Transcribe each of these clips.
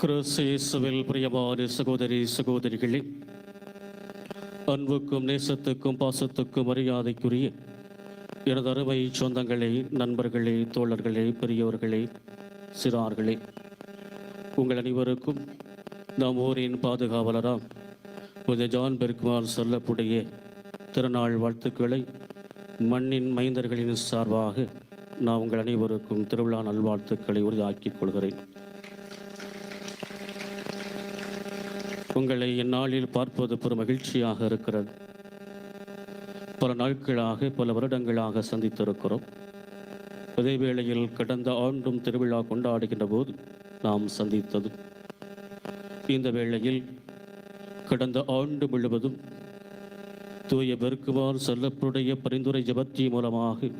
கிறிஸ்துவில் பிரியமான சகோதரி சகோதரிகளே, அன்புக்கும் நேசத்துக்கும் பாசத்துக்கும் மரியாதைக்குரிய எனது அருமை சொந்தங்களே, நண்பர்களே, தோழர்களே, பெரியவர்களே, சிறார்களே, உங்கள் அனைவருக்கும் நம் ஊரின் பாதுகாவலராம் புனித ஜான் பெர்க்மான் சொல்லக்கூடிய திருநாள் வாழ்த்துக்களை மண்ணின் மைந்தர்களின் சார்பாக நான் உங்கள் அனைவருக்கும் திருவிழா நல்வாழ்த்துக்களை உறுதியாக்கிக் கொள்கிறேன். உங்களை இந்நாளில் பார்ப்பது பெரும் மகிழ்ச்சியாக இருக்கிறது. பல நாட்களாக, பல வருடங்களாக சந்தித்திருக்கிறோம். அதே வேளையில் கடந்த ஆண்டும் திருவிழா கொண்டாடுகின்ற போது நாம் சந்தித்தது. இந்த வேளையில் கடந்த ஆண்டு முழுவதும் தூய பெர்க்மான் சொல்லப்புடைய பரிந்துரை ஜபத்தின் மூலமாக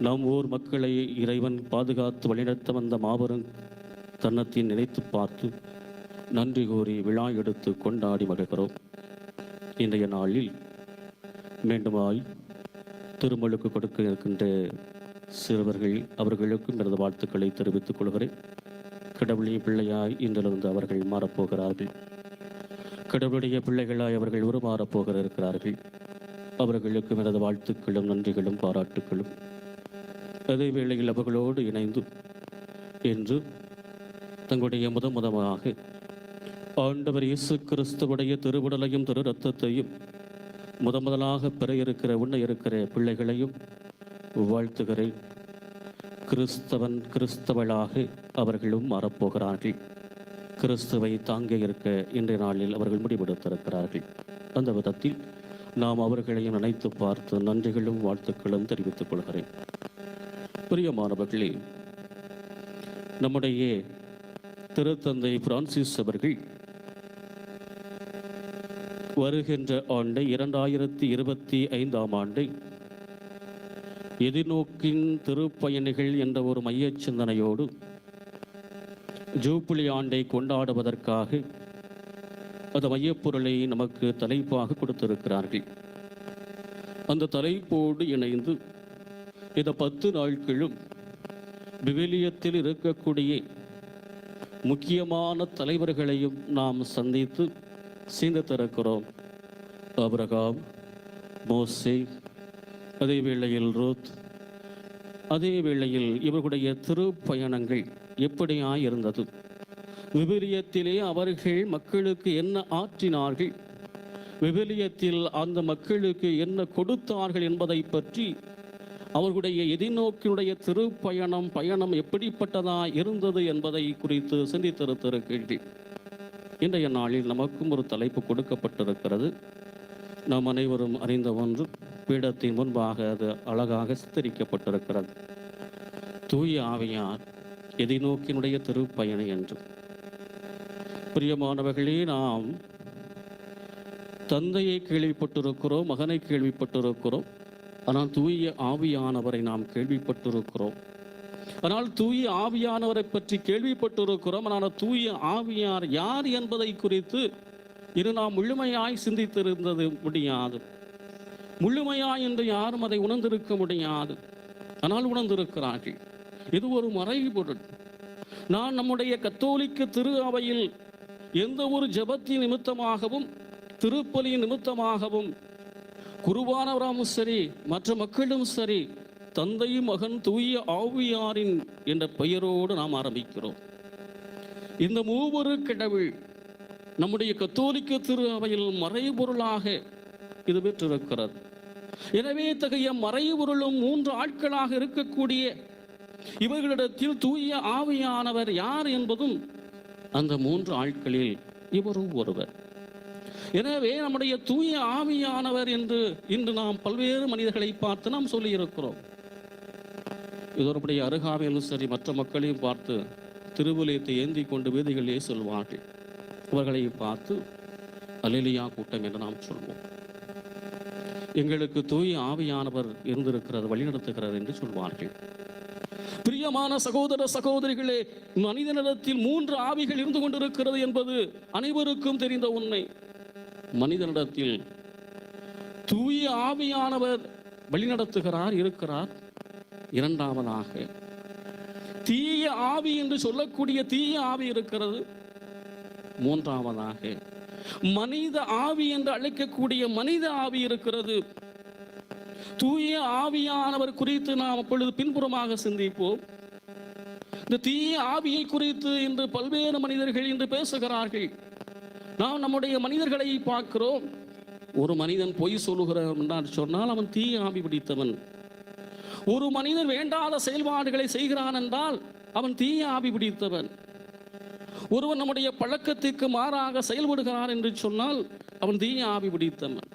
நம் ஊர் மக்களை இறைவன் பாதுகாத்து வழிநடத்த வந்த மாபெரும் தன்னத்தை நினைத்து பார்த்து நன்றி கூறி விழா எடுத்து கொண்டாடி மகிழ்கிறோம். இன்றைய நாளில் மீண்டுமாய் திருமலுக்கு கொடுக்க இருக்கின்ற சிறுவர்கள் அவர்களுக்கும் எனது வாழ்த்துக்களை தெரிவித்துக் கொள்கிறேன். கடவுளின் பிள்ளையாய் இன்றிலிருந்து அவர்கள் மாறப்போகிறார்கள். கடவுளுடைய பிள்ளைகளாய் அவர்கள் உருமாறப்போக இருக்கிறார்கள். அவர்களுக்கும் எனது வாழ்த்துக்களும் நன்றிகளும் பாராட்டுக்களும். அதே வேளையில் அவர்களோடு இணைந்து என்று தங்களுடைய முதமாக ஆண்டவர் இயேசு கிறிஸ்துவுடைய திருவுடலையும் திரு இரத்தத்தையும் முதலாக பெற இருக்கிற உண்ண இருக்கிற பிள்ளைகளையும் வாழ்த்துகிறேன். கிறிஸ்தவன் கிறிஸ்தவளாக அவர்களும் மாறப்போகிறார்கள். கிறிஸ்துவை தாங்க இருக்க இன்றைய நாளில் அவர்கள் முடிவெடுத்திருக்கிறார்கள். அந்த விதத்தில் நாம் அவர்களையும் நினைத்து பார்த்து நன்றிகளும் வாழ்த்துக்களும் தெரிவித்துக் கொள்கிறேன். பிரியமானவர்களே, நம்முடைய திருத்தந்தை பிரான்சிஸ் அவர்கள் வருகின்ற ஆண்டை 2025 ஆண்டை எதிர்நோக்கின் திருப்பயணிகள் என்ற ஒரு மைய சிந்தனையோடு ஜூபிலி ஆண்டை கொண்டாடுவதற்காக அந்த மையப்பொருளை நமக்கு தலைப்பாக கொடுத்திருக்கிறார்கள். அந்த தலைப்போடு இணைந்து இந்த 10 நாட்களும் விவிலியத்தில் இருக்கக்கூடிய முக்கியமான தலைவர்களையும் நாம் சந்தித்து சிந்தித்திருக்கிறோம். ஆபிரகாம், மோசே, அதே வேளையில் ரூத், அதே வேளையில் இவர்களுடைய திருப்பயணங்கள் எப்படியாயிருந்தது, விவிலியத்திலே அவர்கள் மக்களுக்கு என்ன ஆற்றினார்கள், விவிலியத்தில் அந்த மக்களுக்கு என்ன கொடுத்தார்கள் என்பதை பற்றி அவர்களுடைய எதிர்நோக்கினுடைய பயணம் எப்படிப்பட்டதாக இருந்தது என்பதை குறித்து சிந்தித்திருக்கிறீர்கள். இன்றைய நாளில் நமக்கும் ஒரு தலைப்பு கொடுக்கப்பட்டிருக்கிறது. நாம் அனைவரும் அறிந்த ஒன்று, பீடத்தின் முன்பாக அது அழகாக சித்தரிக்கப்பட்டிருக்கிறது. தூய ஆவியார் எதிர்நோக்கினுடைய திருப்பயணம் என்று. பிரியமானவர்களே, நாம் தந்தையை கேள்விப்பட்டிருக்கிறோம், மகனை கேள்விப்பட்டிருக்கிறோம், ஆனால் தூய ஆவியானவரை நாம் கேள்விப்பட்டிருக்கிறோம். ஆனால் தூய ஆவியானவரை பற்றி கேள்விப்பட்டிருக்கிறோம், ஆனால் தூய ஆவியார் யார் என்பதை குறித்து இது நாம் முழுமையாய் சிந்தித்திருந்தது முடியாது. முழுமையாய் என்று யாரும் அதை உணர்ந்திருக்க முடியாது. ஆனால் உணர்ந்திருக்கிறார்கள். இது ஒரு மறைபொருள். நான் நம்முடைய கத்தோலிக்க திரு அவையில் எந்த ஒரு ஜெபத்தின் நிமித்தமாகவும் திருப்பலி நிமித்தமாகவும் குருவானவராம் சரி, மற்ற மக்களும் சரி, தந்தையும் மகன் தூய ஆவியாரின் என்ற பெயரோடு நாம் ஆரம்பிக்கிறோம். இந்த மூவரு கடவுள் நம்முடைய கத்தோலிக்க திரு அவையில் மறைபொருளாக இது பெற்றிருக்கிறது. எனவே இத்தகைய மறைபொருளும் 3 ஆட்களாக இருக்கக்கூடிய இவர்களிடத்தில் தூய ஆவியானவர் யார் என்பதும் அந்த 3 ஆட்களில் இவரும் ஒருவர். எனவே நம்முடைய தூய ஆவியானவர் என்று இன்று நாம் பல்வேறு மனிதர்களை பார்த்து நாம் சொல்லியிருக்கிறோம். இதோடைய அருகாமையிலும் சரி, மற்ற மக்களையும் பார்த்து திருவுலயத்தை ஏந்தி கொண்டு வீதிகளே சொல்வார்கள். அவர்களை பார்த்து அல்லேலூயா கூட்டம் என்று நாம் சொல்வோம். எங்களுக்கு தூய ஆவியானவர் இருந்திருக்கிறது, வழிநடத்துகிறது என்று சொல்வார்கள். பிரியமான சகோதர சகோதரிகளே, மனிதனிடத்தில் 3 ஆவிகள் இருந்து கொண்டிருக்கிறது என்பது அனைவருக்கும் தெரிந்த உண்மை. மனிதனிடத்தில் தூய ஆவியானவர் வழிநடத்துகிறார், இருக்கிறார். இரண்டாவதாக தீய ஆவி என்று சொல்லக்கூடிய தீய ஆவி இருக்கிறது. மூன்றாவதாக மனித ஆவி என்று அழைக்கக்கூடிய மனித ஆவி இருக்கிறது. தூய ஆவியானவர் குறித்து நாம் அப்பொழுது பின்புறமாக சிந்திப்போம். இந்த தீய ஆவியை குறித்து இன்று பல்வேறு மனிதர்கள் இன்று பேசுகிறார்கள். நாம் நம்முடைய மனிதர்களை பார்க்கிறோம். ஒரு மனிதன் பொய் சொல்லுகிறான் என்று சொன்னால் அவன் தீய ஆவி பிடித்தவன். ஒரு மனிதன் வேண்டாத செயல்பாடுகளை செய்கிறான் என்றால் அவன் தீய ஆவி பிடித்தவன். ஒருவன் நம்முடைய பழக்கத்திற்கு மாறாக செயல்படுகிறான் என்று சொன்னால் அவன் தீய ஆவி பிடித்தவன்.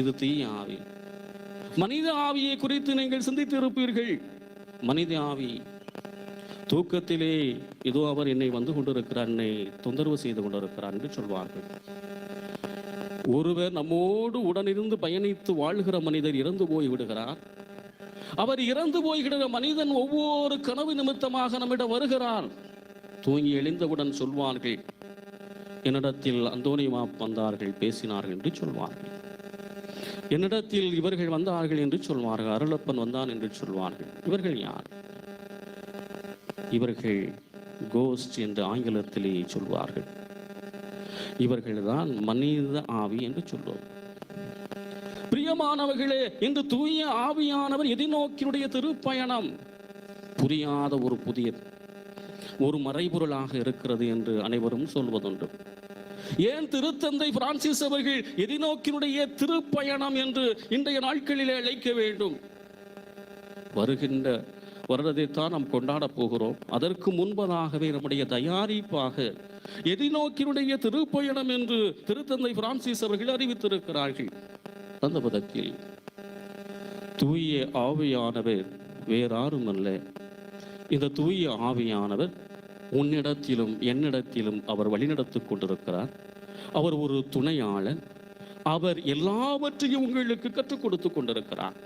இது தீய ஆவி. மனித ஆவியை குறித்து நீங்கள் சிந்தித்து இருப்பீர்கள். மனித ஆவி தூக்கத்திலே இதோ அவர் என்னை வந்து கொண்டிருக்கிறார், என்னை தொந்தரவு செய்து கொண்டிருக்கிறார் என்று சொல்வார்கள். ஒருவர் நம்மோடு உடனிருந்து பயணித்து வாழ்கிற மனிதர் இறந்து போய் விடுகிறார். அவர் இறந்து போய்கிற மனிதன் ஒவ்வொரு கனவு நிமித்தமாக நம்மிடம் வருகிறார். தூங்கி எழுந்தவுடன் சொல்வார்கள், என்னிடத்தில் அந்தோனிமா வந்தார்கள், பேசினார்கள் என்று சொல்வார்கள். என்னிடத்தில் இவர்கள் வந்தார்கள் என்று சொல்வார்கள், அருளப்பன் வந்தான் என்று சொல்வார்கள். இவர்கள் யார்? இவர்கள் கோஸ்ட் என்று ஆங்கிலத்திலே சொல்வார்கள். இவர்கள்தான் மனித ஆவி என்று சொல்வோம். பிரியமானவர்களே, இன்று தூய ஆவியானவர் எதிர்நோக்கினுடைய திருப்பயணம் புரியாத ஒரு புதிய ஒரு மறைபொருளாக இருக்கிறது என்று அனைவரும் சொல்வதுண்டு. ஏன் திருத்தந்தை பிரான்சிஸ் அவர்கள் எதிர்நோக்கினுடைய திருப்பயணம் என்று இன்றைய நாட்களிலே அழைக்க வேண்டும்? வருகின்ற வருடத்தைத்தான் நாம் கொண்டாட போகிறோம். அதற்கு முன்பதாகவே நம்முடைய தயாரிப்பாக எதிர்நோக்கினுடைய திருப்பயணம் என்று திருத்தந்தை பிரான்சிஸ் அவர்கள் அறிவித்திருக்கிறார்கள். அந்த பதத்தில் தூய ஆவியானவர் வேறாரும் அல்ல. இந்த தூய ஆவியானவர் உன்னிடத்திலும் என்னிடத்திலும் அவர் வழிநடத்திக் கொண்டிருக்கிறார். அவர் ஒரு துணையாளர். அவர் எல்லாவற்றையும் உங்களுக்கு கற்றுக் கொடுத்து கொண்டிருக்கிறார்.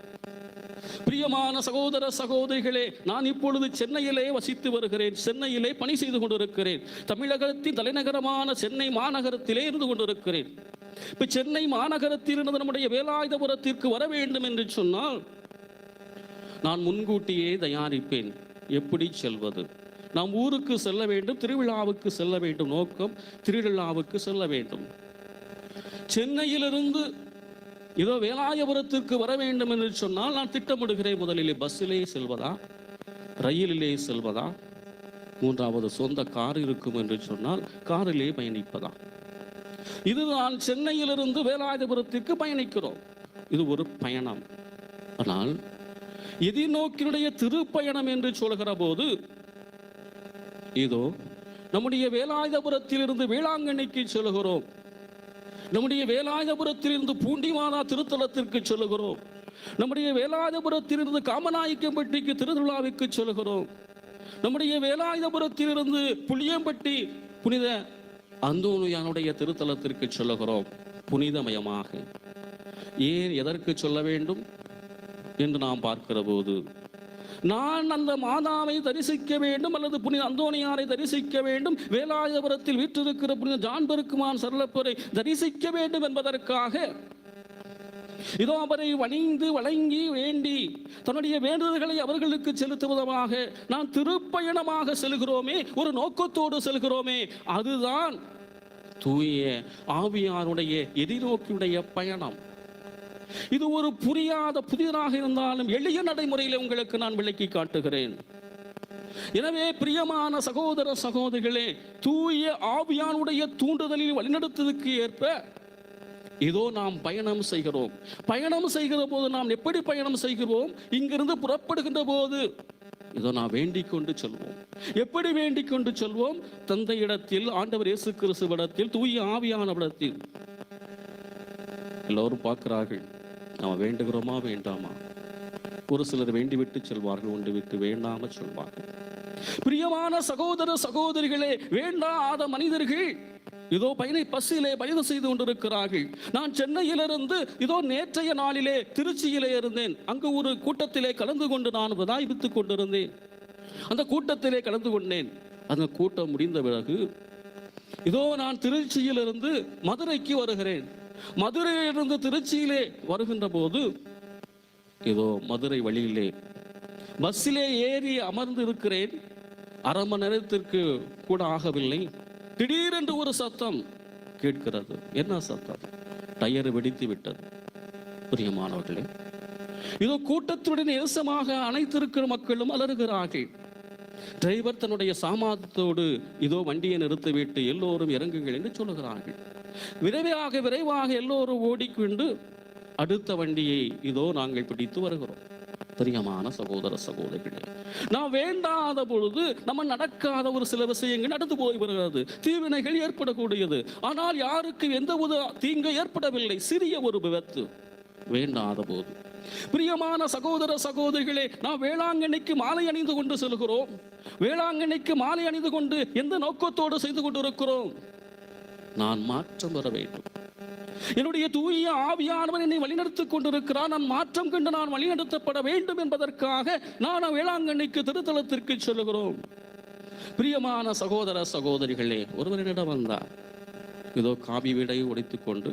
பிரியமான சகோதர சகோதரிகளே, நான் இப்பொழுது சென்னையிலே வசித்து வருகிறேன். சென்னையிலே பணி செய்து கொண்டிருக்கிறேன். தமிழகத்தின் தலைநகரமான சென்னை மாநகரத்திலே இருந்து கொண்டிருக்கிறேன். இப்ப சென்னை மாநகரத்தில் இருந்து நம்முடைய வேலாயுதபுரத்திற்கு வர வேண்டும் என்று சொன்னால் நான் முன்கூட்டியே தயாரிப்பேன். எப்படி செல்வது? நாம் ஊருக்கு செல்ல வேண்டும், திருவிழாவுக்கு செல்ல வேண்டும். நோக்கம் திருவிழாவுக்கு செல்ல வேண்டும். சென்னையிலிருந்து இதோ வேலாயுதபுரத்திற்கு வர வேண்டும் என்று சொன்னால் நான் திட்டமிடுகிறேன். முதலிலே பஸ்ஸிலே செல்வதா, ரயிலிலே செல்வதா, மூன்றாவது சொந்த கார் இருக்கும் என்று சொன்னால் காரிலே பயணிப்பதா? இதுதான் சென்னையிலிருந்து வேலாயுதபுரத்திற்கு பயணிக்கிறோம். இது ஒரு பயணம். ஆனால் எதிர்நோக்கினுடைய திருப்பயணம் என்று சொல்கிற போது இதோ நம்முடைய வேலாயுதபுரத்திலிருந்து வேளாங்கண்ணிக்கு செல்கிறோம். நம்முடைய வேலாயுதபுரத்திலிருந்து பூண்டிமாதா திருத்தலத்திற்கு செல்கிறோம். நம்முடைய வேலாயுதபுரத்திலிருந்து காமநாயக்கம்பட்டிக்கு திருவிழாவிற்கு செல்கிறோம். நம்முடைய வேலாயுதபுரத்திலிருந்து புளியம்பட்டி புனித அந்தோனியானுடைய திருத்தலத்திற்கு செல்கிறோம். புனிதமயமாக ஏன் எதற்கு சொல்ல வேண்டும் என்று நாம் பார்க்கிற போது, நான் அந்த மாதாவை தரிசிக்க வேண்டும் அல்லது புனித அந்தோனியாரை தரிசிக்க வேண்டும், வேலாயுதபுரத்தில் வீற்றிருக்கிற புனித ஜான் பெருக்குமான் சரளப்பரை தரிசிக்க வேண்டும் என்பதற்காக இதோ அவரை வணிந்து வழங்கி வேண்டி தன்னுடைய வேண்டுதல்களை அவர்களுக்கு செலுத்துவதாக நாம் திருப்பயணமாக செல்கிறோமே, ஒரு நோக்கத்தோடு செல்கிறோமே. அதுதான் தூய ஆவியாருடைய எதிர்நோக்கியுடைய பயணம். இது ஒரு புரியாத புதிதாக இருந்தாலும் எளிய நடைமுறையில் உங்களுக்கு நான் விளக்கி காட்டுகிறேன். எனவே பிரியமான சகோதர சகோதரிகளே, தூய ஆவியானுடைய தூண்டுதலில் வழிநடத்துவதற்கு ஏற்ப இதோ நாம் பயணம் செய்கிறோம். பயணம் செய்கிற போது நாம் எப்படி பயணம் செய்கிறோம்? இங்கிருந்து புறப்படுகின்ற போது இதோ நாம் வேண்டிக் கொண்டு செல்வோம். எப்படி வேண்டிக் கொண்டு செல்வோம்? தந்தையிடத்தில், ஆண்டவர் இயேசு கிறிஸ்துவிடத்தில், தூய ஆவியானவரிடத்தில். எல்லோரும் பார்க்கிறார்கள், நாம் வேண்டுகிறோமா வேண்டாமா? ஒரு சிலர் வேண்டிவிட்டு செல்வார்கள், ஒன்று விட்டு வேண்டாம சொல்வார்கள். பிரியமான சகோதர சகோதரிகளே, வேண்டாத மனிதர்கள் இதோ பஸ்ஸிலே பயணம் செய்து கொண்டிருக்கிறார்கள். நான் சென்னையிலிருந்து இதோ நேற்றைய நாளிலே திருச்சியிலே இருந்தேன். அங்கு ஒரு கூட்டத்திலே கலந்து கொண்டு நான் விதாய்பித்துக் கொண்டிருந்தேன். அந்த கூட்டத்திலே கலந்து கொண்டேன். அந்த கூட்டம் முடிந்த பிறகு இதோ நான் திருச்சியிலிருந்து மதுரைக்கு வருகிறேன். மதுரையிலிருந்து திருச்சியிலே வருகின்ற போது இதோ மதுரை வழியிலே பஸ்ஸிலே ஏறி அமர்ந்து இருக்கிறேன், அரை மணி நேரத்திற்கு கூட ஆகவில்லை, திடீரென்று ஒரு சத்தம் கேட்கிறது. என்ன சத்தம்? டயர் வெடித்து விட்டது. பிரியமானவர்களே, இதோ கூட்டத்துடன் நேசமாக அனைத்திருக்கிற மக்களும் அலறுகிறார்கள். டிரைவர் தன்னுடைய சாமானத்தோடு இதோ வண்டியை நிறுத்திவிட்டு எல்லோரும் இறங்குங்கள் என்று சொல்லுகிறார்கள். விரைவாக எல்லோரும் ஓடிக்கொண்டு அடுத்த வண்டியை இதோ நாங்கள் பிடித்து வருகிறோம். பிரியமான சகோதர சகோதரிகளே, நாம் வேண்டாத பொழுது நம்ம நடக்காத ஒரு சில விஷயங்கள் நடந்து போய் வருகிறது. தீவினைகள் ஏற்படக்கூடியது. ஆனால் யாருக்கு எந்த ஒரு தீங்கு ஏற்படவில்லை. சிறிய ஒரு விபத்து வேண்டாத போது. பிரியமான சகோதர சகோதரிகளே, நாம் வேளாங்கண்ணிக்கு மாலை அணிந்து கொண்டு செல்கிறோம். வேளாங்கண்ணிக்கு மாலை அணிந்து கொண்டு எந்த நோக்கத்தோடு செய்து கொண்டிருக்கிறோம்? நான் மாற்றம் பெற வேண்டும். என்னுடைய தூய ஆவியானவர் என்னை வழிநடத்திக் கொண்டிருக்கிறார். நான் மாற்றம் கண்டு நான் வழிநடத்தப்பட வேண்டும் என்பதற்காக நான் வேளாங்கண்ணிக்கு திருத்தலத்திற்கு செல்கிறோம். பிரியமான சகோதர சகோதரிகளே, ஒருவரிடம் வந்தார். இதோ காவி வீடை உடைத்துக் கொண்டு,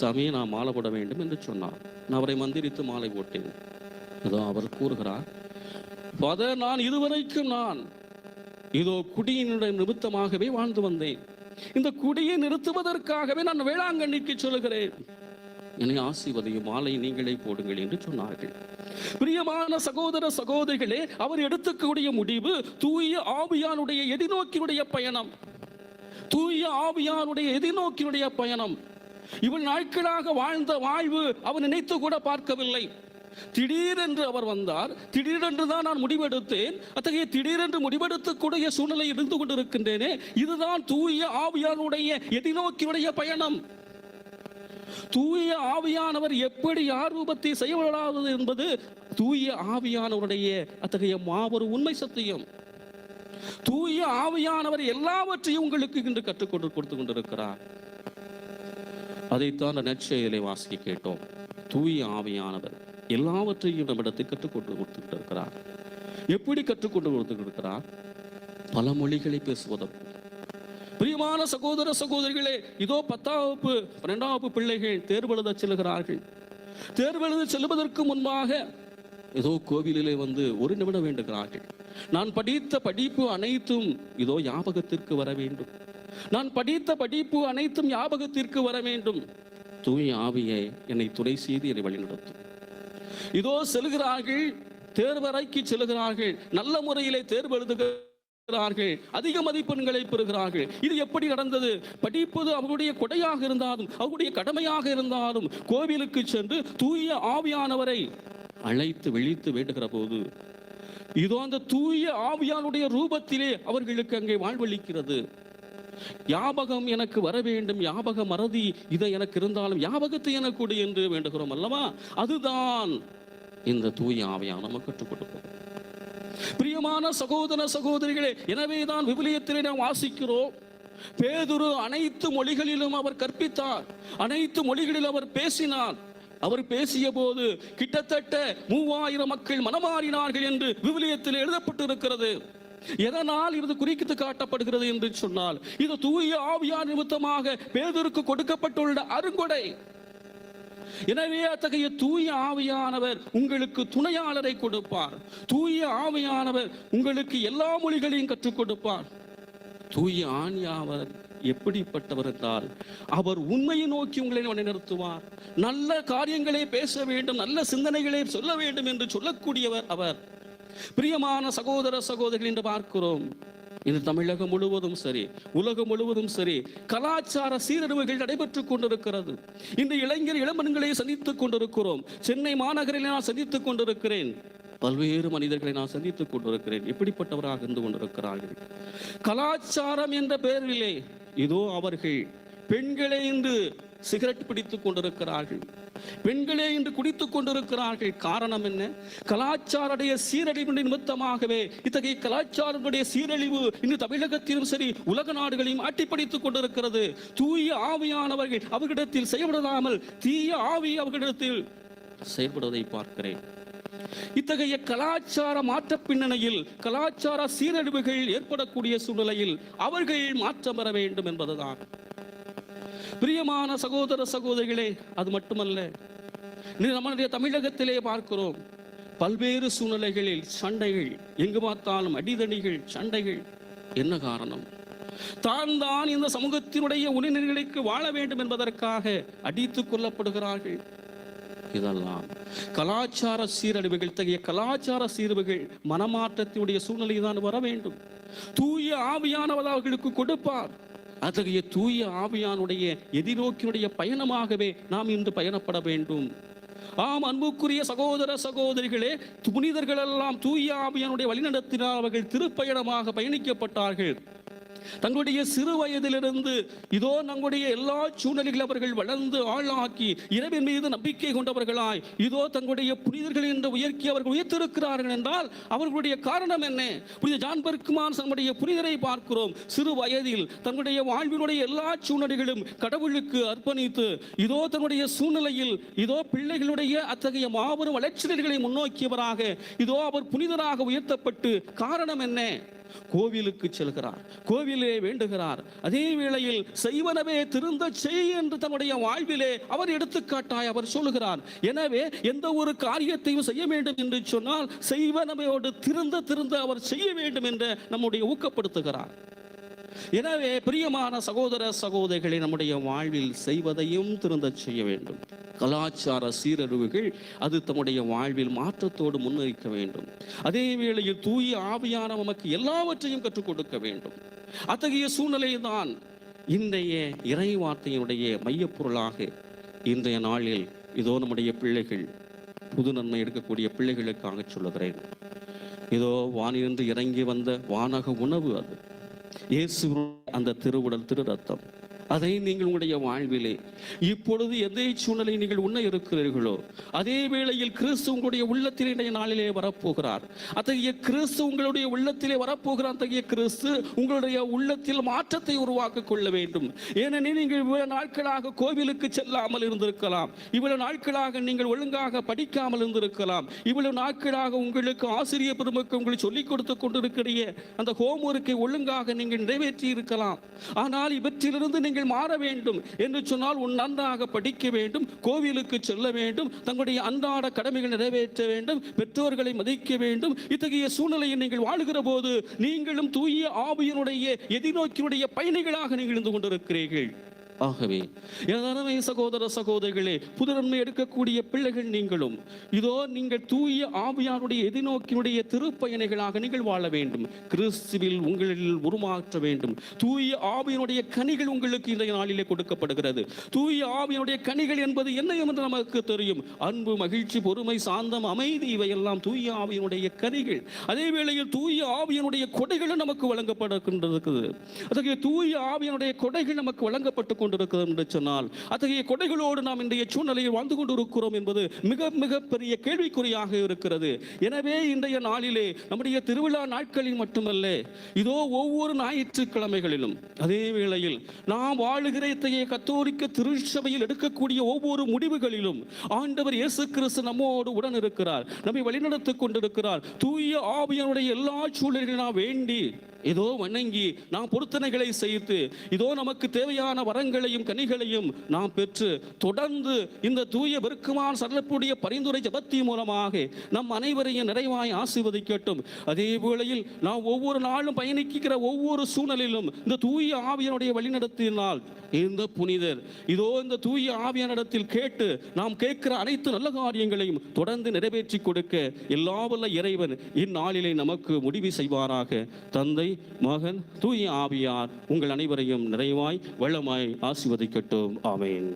சாமி நான் மாலை போட வேண்டும் என்று சொன்னார். நான் அவரை மந்திரித்து மாலை போட்டேன். இதோ அவர் கூறுகிறார், ஃபாதர், நான் இதுவரைக்கும் இதோ குடியினுடைய நிமித்தமாகவே வாழ்ந்து வந்தேன். இந்த குடியை நிறுத்துவதற்காகவே நான் வேளாங்கண்ணிக்கு சொல்லுகிறேன். என்னை ஆசீர்வதியும், மாலை நீங்களே போடுங்கள் என்று சொன்னார்கள். பிரியமான சகோதர சகோதரிகளே, அவர் எடுத்துக்கூடிய முடிவு தூய ஆவியானுடைய எதிர்நோக்கினுடைய பயணம். தூய ஆவியானுடைய எதிர்நோக்கினுடைய பயணம். இவள் நாட்களாக வாழ்ந்த வாழ்வு அவர் நினைத்து கூட பார்க்கவில்லை. திடீரென்று அவர் வந்தார். திடீரென்று தான் நான் முடிவெடுத்தேன். அத்தகைய திடீரென்று முடிவெடுக்கக்கூடிய சூழ்நிலை இருந்து கொண்டிருக்கின்றேனே. இதுதான் தூய ஆவியானுடைய எதிர்நோக்கினுடைய பயணம். தூய ஆவியானவர் எப்படி யார் ரூபத்தை செய்யப்படாதது என்பது தூய ஆவியானவருடைய அத்தகைய மாபெரும் உண்மை சத்தியம். தூய ஆவியானவர் எல்லாவற்றையும் உங்களுக்கு இன்று கற்றுக் கொடுத்து கொண்டிருக்கிறார். அதைத்தான் நற்செயலை வாசிக்க கேட்டோம். தூய ஆவியானவர் எல்லாவற்றையும் நம்மிடத்தில் கற்றுக்கொண்டு கொடுத்துட்டு இருக்கிறார். எப்படி கற்றுக்கொண்டு கொடுத்துட்டு இருக்கிறார்? பல மொழிகளை பேசுவதற்கு. பிரியமான சகோதர சகோதரிகளே, இதோ 10ஆம் வகுப்பு 12ஆம் வகுப்பு பிள்ளைகள் தேர்வெழுத செல்கிறார்கள். தேர்வெழுத செல்வதற்கு முன்பாக இதோ கோவிலிலே வந்து ஒரு நிமிடம் வேண்டுகிறார்கள். நான் படித்த படிப்பு அனைத்தும் இதோ ஞாபகத்திற்கு வர வேண்டும். நான் படித்த படிப்பு அனைத்தும் ஞாபகத்திற்கு வர வேண்டும். தூய ஆவியை என்னை துணை செய்து என்னை வழிநடத்தும். இதோ செல்கிறார்கள், தேர்வறைக்கு செல்கிறார்கள், நல்ல முறையிலே தேர்வு எழுதுகிறார்கள், அதிக மதிப்பெண்களை பெறுகிறார்கள். இது எப்படி நடந்தது? படிப்பது அவருடைய கொடையாக இருந்தாலும் அவருடைய கடமையாக இருந்தாலும் கோவிலுக்கு சென்று தூய ஆவியானவரை அழைத்து விழித்து வேண்டுகிற போது இதோ அந்த தூய ஆவியானுடைய ரூபத்திலே அவர்களுக்கு அங்கே வாழ்வளிக்கிறது. ஞாபகம் எனக்கு வர வேண்டும், ஞாபக மறதி இதை எனக்கு இருந்தாலும் ஞாபகத்தை எனக்கு கொடு என்று வேண்டுகிறோம் அல்லவா? அதுதான் இந்த தூய ஆவியான நமக்கு கற்றுக் கொடுப்பது. பிரியமான சகோதர சகோதரிகளே, எனவேதான் விவிலியத்திலே நாம் வாசிக்கிறோம், பேதுரு அனைத்து மொழிகளிலும் அவர் கற்பித்தார், அனைத்து மொழிகளிலும் அவர் பேசினார். அவர் பேசிய போது கிட்டத்தட்ட 3000 மக்கள் மனமாறினார்கள் என்று விவிலியத்தில் எழுதப்பட்டிருக்கிறது. எதனால் இது குறித்து காட்டப்படுகிறது என்று சொன்னால், இது தூய ஆவியார் நிமித்தமாக பேதுருக்கு கொடுக்கப்பட்டுள்ள அருங்கொடை. எனவே அத்தகைய தூய ஆவியானவர் உங்களுக்கு துணையாளரை கொடுப்பார். தூய ஆவியானவர் உங்களுக்கு எல்லா மொழிகளையும் கற்றுக் கொடுப்பார். தூய ஆவியானவர் எப்படிப்பட்டவர் என்றால், அவர் உண்மையை நோக்கி உங்களை வழிநடத்துவார். நல்ல காரியங்களை பேச வேண்டும், நல்ல சிந்தனைகளை சொல்ல வேண்டும் என்று சொல்லக்கூடியவர் அவர். பிரியமான சகோதர சகோதரிகள், என்று பார்க்கிறோம், இந்த தமிழகம் முழுவதும் சரி, உலகம் முழுவதும் சரி, கலாச்சார சீரழிவுகள் நடைபெற்றுக் கொண்டிருக்கிறது. இந்த இளைஞர் இளம்பெண்களை சந்தித்துக் கொண்டிருக்கிறோம். சென்னை மாநகரில் நான் சந்தித்துக் கொண்டிருக்கிறேன். பல்வேறு மனிதர்களை நான் சந்தித்துக் கொண்டிருக்கிறேன். எப்படிப்பட்டவராக இருந்து கொண்டிருக்கிறார்கள்? கலாச்சாரம் என்ற பெயரிலே இதோ அவர்கள் பெண்களை இன்று சிகரெட் பிடித்துக் கொண்டிருக்கிறார்கள், பெண்களே இன்று குடித்துக் கொண்டிருக்கிறார்கள். காரணம் என்ன? கலாச்சார சீரழிவு நிமித்தமாகவே இத்தகைய கலாச்சாரத்துடைய சீரழிவு இன்று தமிழகத்திலும் சரி உலக நாடுகளையும் ஆட்டிப்படித்துக் கொண்டிருக்கிறது. தூய ஆவியானவர்கள் அவர்களிடத்தில் செயல்படாமல் தீய ஆவி அவர்களிடத்தில் செயல்படுவதை பார்க்கிறேன். இத்தகைய கலாச்சார மாற்ற பின்னணியில் கலாச்சார சீரழிவுகள் ஏற்படக்கூடிய சூழ்நிலையில் அவர்கள் மாற்றம் பெற வேண்டும் என்பதுதான். பிரியமான சகோதர சகோதரிகளே, அது மட்டுமல்ல, நம்முடைய தமிழகத்திலே பார்க்கிறோம், பல்வேறு சூழ்நிலைகளில் சண்டைகள், எங்கு பார்த்தாலும் அடிதடிகள், சண்டைகள். என்ன காரணம்? தான் இந்த சமூகத்தினுடைய உணர்நிலைக்கு வாழ வேண்டும் என்பதற்காக அடித்துக் கொள்ளப்படுகிறார்கள். இதெல்லாம் கலாச்சார சீரழிவுகள். தகைய கலாச்சார சீரழிவுகள் மனமாற்றத்தினுடைய சூழ்நிலை தான் வர வேண்டும். தூய ஆவியானவர் அவர்களுக்கு கொடுப்பார். அத்தகைய தூய ஆவியானுடைய எதிர்நோக்கினுடைய பயணமாகவே நாம் இன்று பயணப்பட வேண்டும். ஆம், அன்புக்குரிய சகோதர சகோதரிகளே, புனிதர்கள் எல்லாம் தூய ஆவியானுடைய வழிநடத்தினால் அவர்கள் திருப்பயணமாக பயணிக்கப்பட்டார்கள். தங்களுடைய சிறு வயதிலிருந்து இதோ நம்முடைய எல்லா சூழ்நிலைகள் அவர்கள் வளர்ந்து ஆளாக்கி இறைவன் மீது நம்பிக்கை கொண்டவர்களாய் இதோ தங்களுடைய புனிதர்கள் என்று உயர்த்தி அவர்கள் உயர்த்திருக்கிறார்கள் என்றால் அவர்களுடைய காரணம் என்ன? புனித ஜான் பெர்க்மான் நம்முடைய புனிதரை பார்க்கிறோம். சிறு வயதில் தங்களுடைய வாழ்வினுடைய எல்லா சூழ்நிலைகளும் கடவுளுக்கு அர்ப்பணித்து இதோ தன்னுடைய சூழ்நிலையில் இதோ பிள்ளைகளுடைய அத்தகைய மாபெரும் வளர்ச்சிகளை முன்னோக்கியவராக இதோ அவர் புனிதராக உயர்த்தப்பட்டு காரணம் என்ன? கோவிலுக்கு செல்கிறார், கோவிலே வேண்டுகிறார். அதே வேளையில் செய்வனவே திருந்த செய் என்று தன்னுடைய வாழ்விலே அவர் எடுத்துக்காட்டாய் அவர் சொல்லுகிறார். எனவே எந்த ஒரு காரியத்தையும் செய்ய வேண்டும் என்று சொன்னால் செய்வனவையோடு திருந்த அவர் செய்ய வேண்டும் என்று நம்முடைய ஊக்கப்படுத்துகிறார். எனவே பிரியமான சகோதர சகோதரிகளை நம்முடைய வாழ்வில் செய்வதையும் திருந்த செய்ய வேண்டும். கலாச்சார சீரழிவுகள் அது தம்முடைய வாழ்வில் மாற்றத்தோடு முன்வைக்க வேண்டும். அதே வேளையில் தூய ஆவியான நமக்கு எல்லாவற்றையும் கற்றுக் கொடுக்க வேண்டும். அத்தகைய சூழ்நிலை தான் இன்றைய இறை வார்த்தையினுடைய மையப்பொருளாக இன்றைய நாளில் இதோ நம்முடைய பிள்ளைகள் புது நன்மை எடுக்கக்கூடிய பிள்ளைகளுக்காக சொல்லுகிறேன். இதோ வானிலிருந்து இறங்கி வந்த வானக உணவு அது இயேசு அந்த திருவுடல் திரு ரத்தம். அதை நீங்கள் உங்களுடைய வாழ்விலே இப்பொழுது எந்த சூழ்நிலை நீங்கள் உண்ண இருக்கிறீர்களோ அதே வேளையில் கிறிஸ்து உங்களுடைய உள்ளத்திலே இன்றைய நாளிலே வரப்போகிறார். அத்தகைய கிறிஸ்து உங்களுடைய உள்ளத்திலே வரப்போகிறார். அத்தகைய கிறிஸ்து உங்களுடைய உள்ளத்தில் மாற்றத்தை உருவாக்க கொள்ள வேண்டும். ஏனெனில் நீங்கள் இவ்வளவு நாட்களாக கோவிலுக்கு செல்லாமல் இருந்திருக்கலாம், இவ்வளவு நாட்களாக நீங்கள் ஒழுங்காக படிக்காமல் இருந்திருக்கலாம், இவ்வளவு நாட்களாக உங்களுக்கு ஆசிரியர் பெருமக்கள் உங்களுக்கு சொல்லிக் கொடுத்து கொண்டிருக்கிற அந்த ஹோம்வொர்க்கை ஒழுங்காக நீங்கள் நிறைவேற்றி இருக்கலாம். ஆனால் இவற்றிலிருந்து நீங்கள் மாற வேண்டும் என்று சொன்னால் நன்றாக படிக்க வேண்டும், கோவிலுக்கு செல்ல வேண்டும், தங்களுடைய அன்றாட கடமைகள் நிறைவேற்ற வேண்டும், பெற்றோர்களை மதிக்க வேண்டும். இத்தகைய சூழ்நிலையை நீங்கள் வாழுகிற போது நீங்களும் தூய ஆவியினுடைய எதிர்நோக்கினுடைய பயணிகளாக நீங்கள் இருந்து கொண்டிருக்கிறீர்கள். ஆகவே எனதருமை சகோதர சகோதரிகளே, புதுநன்மை எடுக்கக்கூடிய பிள்ளைகள் நீங்களும் இதோ நீங்கள் தூய ஆவியானுடைய எதிர்நோக்கினுடைய திருப்பயணிகளாக நீங்கள் வாழ வேண்டும். கிறிஸ்துவில் உங்களில் உருமாற்ற வேண்டும். தூய ஆவியினுடைய கனிகள் உங்களுக்கு இன்றைய நாளிலே கொடுக்கப்படுகிறது. தூய ஆவியினுடைய கனிகள் என்பது என்ன என்று நமக்கு தெரியும். அன்பு, மகிழ்ச்சி, பொறுமை, சாந்தம், அமைதி, இவையெல்லாம் தூய ஆவியினுடைய கனிகள். அதே வேளையில் தூய ஆவியினுடைய கொடைகளும் நமக்கு வழங்கப்பட்டிருக்கிறது. அத்தகைய தூய ஆவியினுடைய கொடைகள் நமக்கு வழங்கப்பட்டு கொண்டிருக்கிறது என்று சொன்னால் அத்தகைய கொடைகளோடு நாம் இன்றைய சூழ்நிலையில் வாழ்ந்து கொண்டிருக்கிறோம் என்பது மிக மிக பெரிய கேள்விக்குறியாக இருக்கிறது. எனவே இன்றைய நாளிலே நம்முடைய திருவிழா நாட்களில் மட்டுமல்ல, இதோ ஒவ்வொரு ஞாயிற்றுக்கிழமைகளிலும் அதே வேளையில் நாம் வாழுகிற இத்தகைய கத்தோலிக்க திருச்சபையில் எடுக்கக்கூடிய ஒவ்வொரு முடிவுகளிலும் ஆண்டவர் இயேசு கிறிஸ்து நம்மோடு உடன் இருக்கிறார், நம்மை வழிநடத்திக் கொண்டிருக்கிறார். தூய ஆவியானுடைய எல்லா சூழல்களையும் நாம் வேண்டி இதோ வணங்கி நாம் பொருத்தனைகளை செய்து இதோ நமக்கு தேவையான வரங்களையும் கனிகளையும் நாம் பெற்று தொடர்ந்து இந்த தூய பெருக்குமான் சரளப்புடைய பரிந்துரை ஜபத்தின் மூலமாக நம் அனைவரையும் நிறைவாய் ஆசீர்வதிக்கட்டும். அதே வேளையில் நாம் ஒவ்வொரு நாளும் பயணிக்கிற ஒவ்வொரு சூழ்நிலையிலும் இந்த தூய ஆவியனுடைய வழிநடத்தினால் இந்த புனிதர் இதோ இந்த தூய ஆவியானிடத்தில் கேட்டு நாம் கேட்கிற அனைத்து நல்ல காரியங்களையும் தொடர்ந்து நிறைவேற்றி கொடுக்க எல்லாவல்ல இறைவன் இந்நாளிலே நமக்கு முடிவு செய்வாராக. தந்தை, மகன், தூய ஆவியார் உங்கள் அனைவரையும் நிறைவாய் வளமாய் ஆசீர்வதிக்கட்டும். ஆமென்.